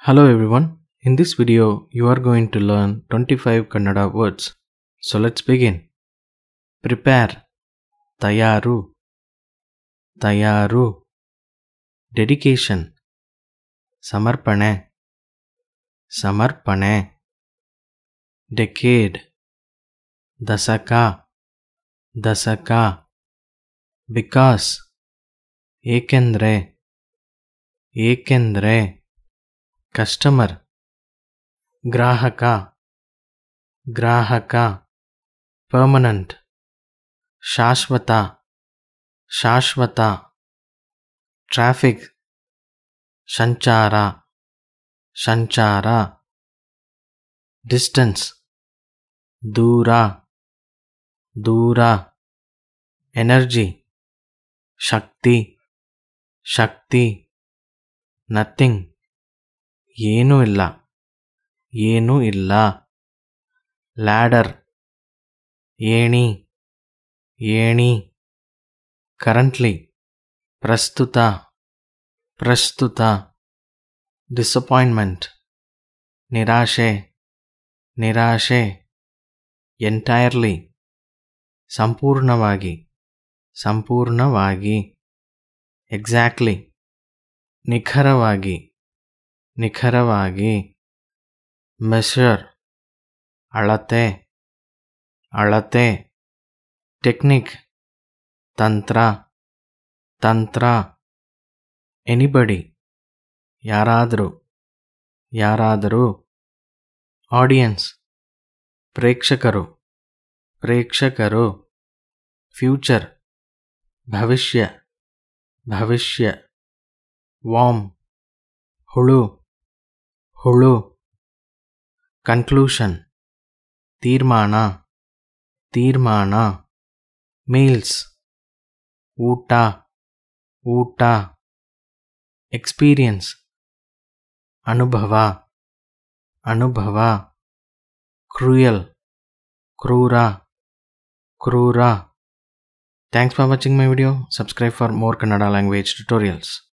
Hello everyone. In this video, you are going to learn 25 Kannada words. So let's begin. Prepare. Tayaaru. Tayaaru. Dedication. Samarpane. Samarpane. Decade. Dasaka. Dasaka. Because. Ekendre. Ekendre. Customer. Grahaka. Grahaka. Permanent. Shaashvata. Shaashvata. Traffic. Sanchaara. Sanchaara. Distance. Doora. Doora. Energy. Shakti. Shakti. Nothing. ಏನೂ ಇಲ್ಲ ಏನೂ ಇಲ್ಲ. Ladder. ಏಣಿ ಏಣಿ. Currently. ಪ್ರಸ್ತುತ ಪ್ರಸ್ತುತ. Disappointment. ನಿರಾಶೆ ನಿರಾಶೆ. ಎಂಟೈರ್ಲಿ. ಸಂಪೂರ್ಣವಾಗಿ ಸಂಪೂರ್ಣವಾಗಿ. ಎಕ್ಸಾಕ್ಟ್ಲಿ. ನಿಖರವಾಗಿ ನಿಖರವಾಗಿ. ಮೆಷರ್. ಅಳತೆ ಅಳತೆ. ಟೆಕ್ನಿಕ್. ತಂತ್ರ ತಂತ್ರ. ಎನಿಬಡಿ. ಯಾರಾದರೂ ಯಾರಾದರೂ. ಆಡಿಯನ್ಸ್. ಪ್ರೇಕ್ಷಕರು ಪ್ರೇಕ್ಷಕರು. ಫ್ಯೂಚರ್. ಭವಿಷ್ಯ ಭವಿಷ್ಯ. ವಾರ್ಮ್. ಹುಳು ಹುಳು. ಕನ್ಕ್ಲೂಷನ್. ತೀರ್ಮಾನ ತೀರ್ಮಾನ. ಮೀಲ್ಸ್. ಊಟ ಊಟ. ಎಕ್ಸ್ಪೀರಿಯನ್ಸ್. ಅನುಭವ ಅನುಭವ. ಕ್ರೂಯಲ್. ಕ್ರೂರ ಕ್ರೂರ. Thanks for watching my video. Subscribe for more Kannada language tutorials.